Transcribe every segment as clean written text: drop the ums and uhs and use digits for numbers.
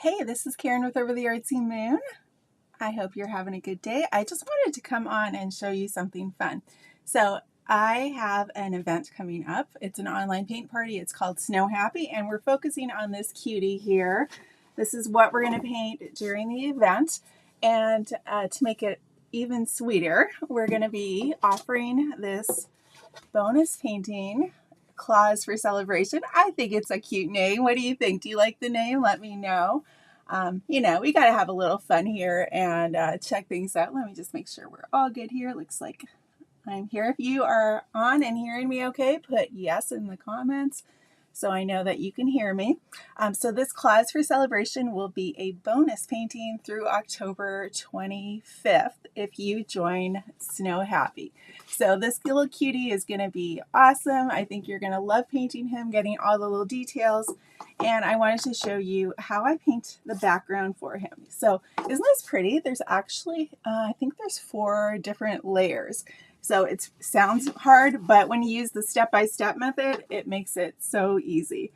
Hey, this is Karen with Over the Artsy Moon. I hope you're having a good day. I just wanted to come on and show you something fun. So I have an event coming up. It's an online paint party. It's called Snow Happy, and we're focusing on this cutie here. This is what we're going to paint during the event. And to make it even sweeter, we're going to be offering this bonus painting, Claus for Celebration. I think it's a cute name. What do you think? Do you like the name? Let me know. We got to have a little fun here and check things out. Let me just make sure we're all good here. Looks like I'm here. If you are on and hearing me okay, put yes in the comments so I know that you can hear me. So this Claus for Celebration will be a bonus painting through October 25th if you join Snow Happy. So this little cutie is going to be awesome. I think you're going to love painting him, getting all the little details. And I wanted to show you how I paint the background for him. So isn't this pretty? There's actually, I think there's 4 different layers. So it sounds hard, but when you use the step-by-step method, it makes it so easy.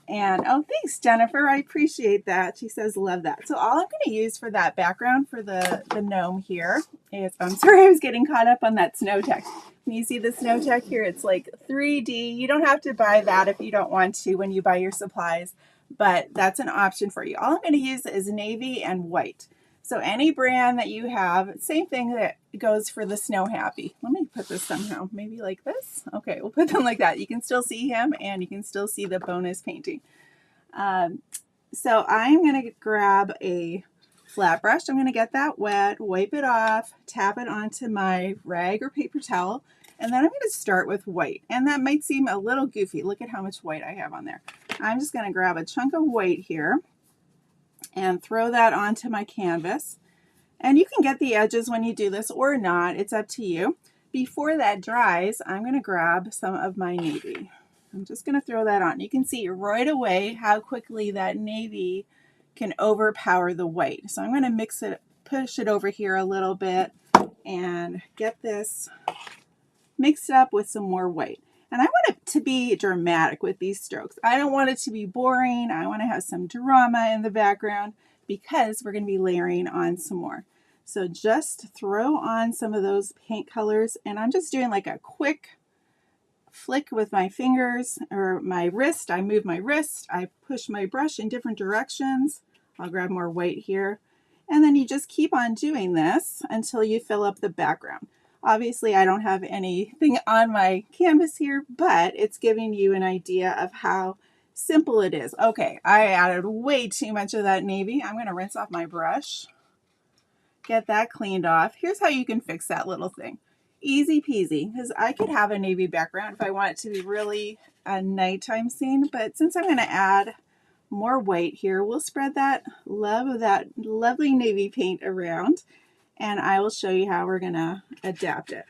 And oh, thanks, Jennifer. I appreciate that. She says, love that. So all I'm going to use for that background for the gnome here is, I'm sorry, I was getting caught up on that snow tech. When you see the snow tech here, it's like 3D. You don't have to buy that if you don't want to when you buy your supplies, but that's an option for you. All I'm going to use is navy and white. So any brand that you have, same thing that goes for the Snow Happy. Let me put this somehow, maybe like this. Okay, we'll put them like that. You can still see him and you can still see the bonus painting. So I'm going to grab a flat brush. I'm going to get that wet, wipe it off, tap it onto my rag or paper towel, and then I'm going to start with white. And that might seem a little goofy. Look at how much white I have on there. I'm just going to grab a chunk of white here and throw that onto my canvas. And you can get the edges when you do this or not. It's up to you. Before that dries, I'm going to grab some of my navy. I'm just going to throw that on. You can see right away how quickly that navy can overpower the white. So I'm going to mix it, push it over here a little bit and get this mixed up with some more white. And I want it to be dramatic with these strokes. I don't want it to be boring. I want to have some drama in the background because we're going to be layering on some more. So just throw on some of those paint colors, and I'm just doing like a quick flick with my fingers or my wrist. I move my wrist. I push my brush in different directions. I'll grab more white here. And then you just keep on doing this until you fill up the background. Obviously, I don't have anything on my canvas here, but it's giving you an idea of how simple it is. Okay, I added way too much of that navy. I'm going to rinse off my brush, get that cleaned off. Here's how you can fix that little thing. Easy peasy, because I could have a navy background if I want it to be really a nighttime scene, but since I'm going to add more white here, we'll spread that love of that lovely navy paint around, and I will show you how we're going to adapt it.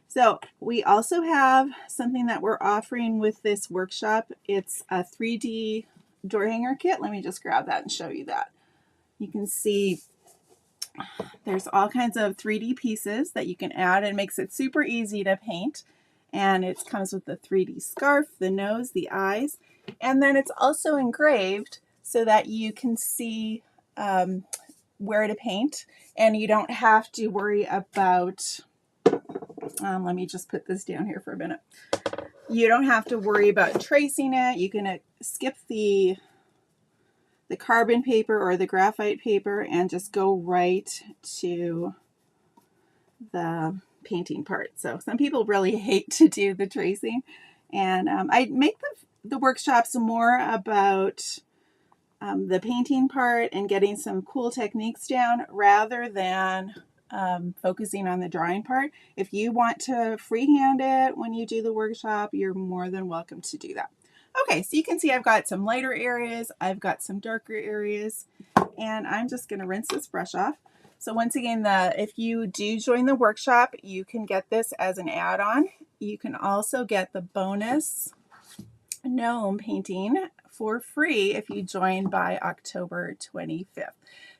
So we also have something that we're offering with this workshop. It's a 3D door hanger kit. Let me just grab that and show you that. You can see there's all kinds of 3D pieces that you can add, and it makes it super easy to paint. And it comes with the 3D scarf, the nose, the eyes, and then it's also engraved so that you can see where to paint, and you don't have to worry about, let me just put this down here for a minute. You don't have to worry about tracing it. You can skip the carbon paper or the graphite paper and just go right to the painting part. So some people really hate to do the tracing, and I make the workshops more about the painting part and getting some cool techniques down rather than focusing on the drawing part. If you want to freehand it when you do the workshop, you're more than welcome to do that. Okay, so you can see I've got some lighter areas, I've got some darker areas, and I'm just going to rinse this brush off. So once again, if you do join the workshop, you can get this as an add-on. You can also get the bonus gnome painting for free if you join by October 25th.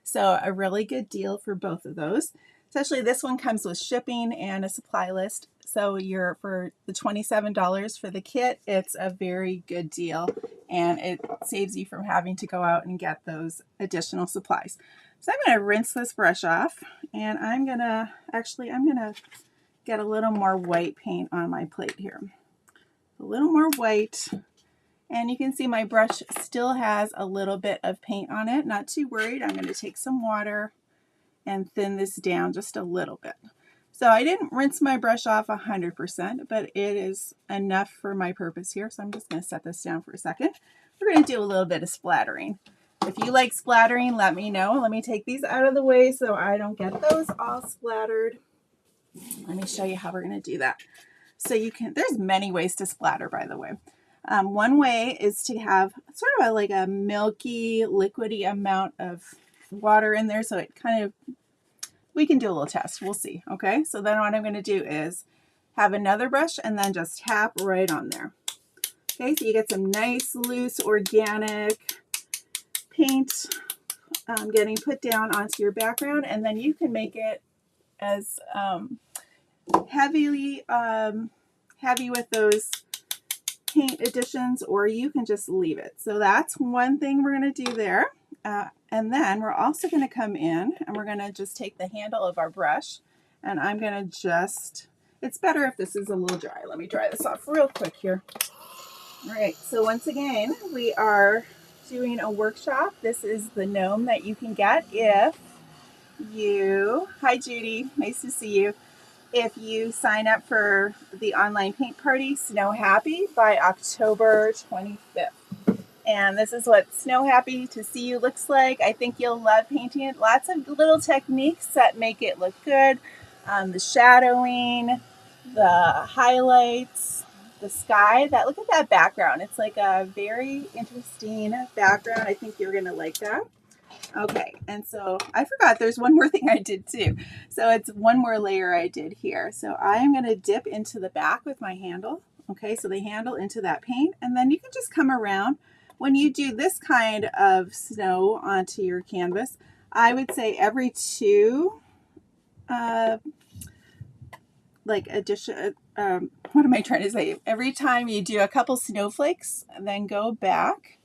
So a really good deal for both of those. Especially this one comes with shipping and a supply list. So you're for the $27 for the kit, it's a very good deal, and it saves you from having to go out and get those additional supplies. So I'm going to rinse this brush off, and I'm going to get a little more white paint on my plate here. A little more white, and you can see my brush still has a little bit of paint on it. Not too worried. I'm going to take some water and thin this down just a little bit. So I didn't rinse my brush off 100%, but it is enough for my purpose here. So I'm just going to set this down for a second. We're going to do a little bit of splattering. If you like splattering, let me know. Let me take these out of the way so I don't get those all splattered. Let me show you how we're going to do that. So there's many ways to splatter, by the way. One way is to have sort of like a milky, liquidy amount of water in there, so it kind of, we can do a little test. We'll see. Okay, so then what I'm going to do is have another brush and then just tap right on there. Okay, so you get some nice, loose, organic paint getting put down onto your background, and then you can make it as heavy with those paint additions, or you can just leave it. So that's one thing we're going to do there. And then we're also going to come in and we're going to just take the handle of our brush, and I'm going to just, it's better if this is a little dry. Let me dry this off real quick here. All right, so once again, we are doing a workshop. This is the gnome that you can get if you, hi Judy, nice to see you. If you sign up for the online paint party, Snow Happy, by October 25th. And this is what Snow Happy to see you looks like. I think you'll love painting it. Lots of little techniques that make it look good. The shadowing, the highlights, the sky. Look at that background. It's like a very interesting background. I think you're going to like that. Okay, and so I forgot there's one more thing I did too. So it's one more layer I did here. So I am going to dip into the back with my handle. Okay, so the handle into that paint, and then you can just come around. When you do this kind of snow onto your canvas, I would say every two, what am I trying to say? Every time you do a couple snowflakes, then go back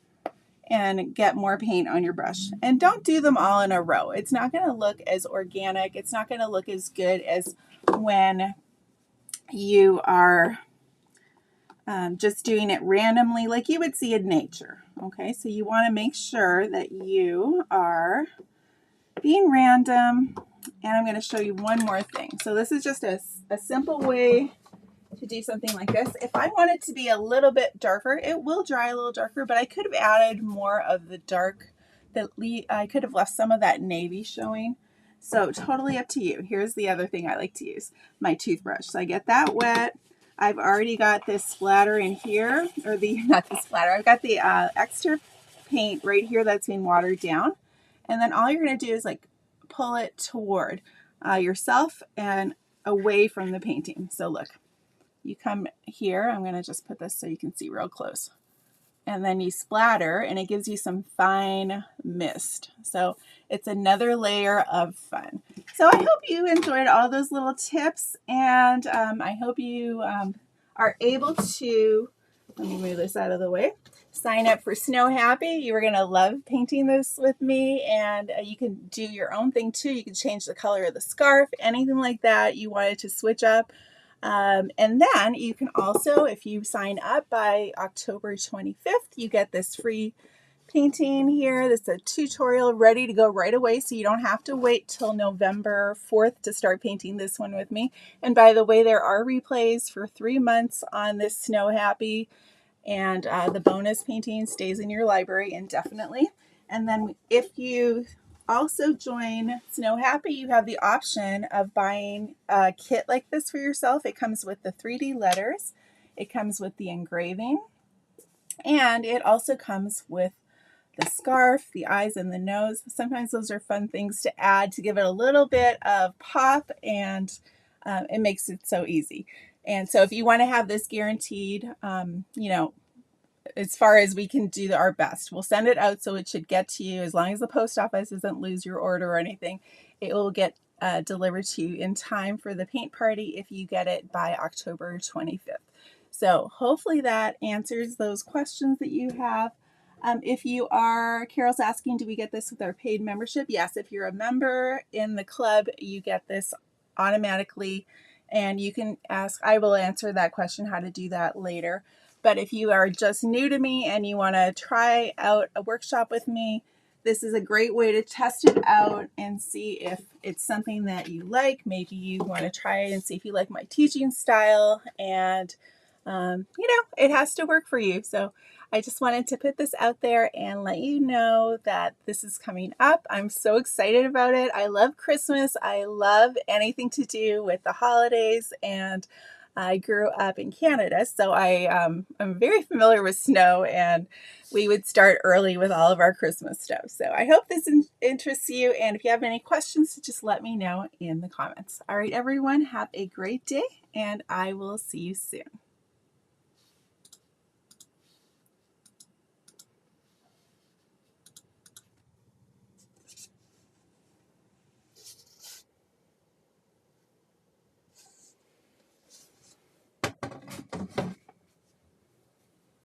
and get more paint on your brush. And don't do them all in a row. It's not going to look as organic. It's not going to look as good as when you are just doing it randomly like you would see in nature. Okay, so you want to make sure that you are being random. And I'm going to show you one more thing. So this is just a simple way to do something like this. If I want it to be a little bit darker, it will dry a little darker, but I could have added more of the dark. I could have left some of that navy showing. So totally up to you. Here's the other thing I like to use, my toothbrush. So I get that wet. I've already got this splatter in here, or not the splatter, I've got the extra paint right here that's been watered down. And then all you're going to do is like pull it toward yourself and away from the painting. So look, you come here, I'm going to just put this so you can see real close. And then you splatter, and it gives you some fine mist. So it's another layer of fun. So I hope you enjoyed all those little tips, and I hope you are able to, let me move this out of the way, sign up for Snow Happy. You are going to love painting this with me, and you can do your own thing too. You can change the color of the scarf, anything like that you wanted to switch up. And then you can also, if you sign up by October 25th, you get this free painting here. This is a tutorial ready to go right away, so you don't have to wait till November 4th to start painting this one with me. And by the way, there are replays for 3 months on this Snow Happy, and the bonus painting stays in your library indefinitely. And then if you also join Snow Happy, you have the option of buying a kit like this for yourself. It comes with the 3D letters, it comes with the engraving, and it also comes with the scarf, the eyes, and the nose. Sometimes those are fun things to add to give it a little bit of pop, and it makes it so easy. And so if you want to have this guaranteed, as far as we can do our best, we'll send it out so it should get to you. As long as the post office doesn't lose your order or anything, it will get delivered to you in time for the paint party if you get it by October 25th. So hopefully that answers those questions that you have. If you are, Carol's asking, do we get this with our paid membership? Yes, if you're a member in the club, you get this automatically. And you can ask, I will answer that question, how to do that later. But if you are just new to me and you want to try out a workshop with me, this is a great way to test it out and see if it's something that you like. Maybe you want to try it and see if you like my teaching style. And, it has to work for you. So I just wanted to put this out there and let you know that this is coming up. I'm so excited about it. I love Christmas. I love anything to do with the holidays, and I grew up in Canada, so I'm very familiar with snow, and we would start early with all of our Christmas stuff. So I hope this interests you, and if you have any questions, just let me know in the comments. All right, everyone, have a great day, and I will see you soon.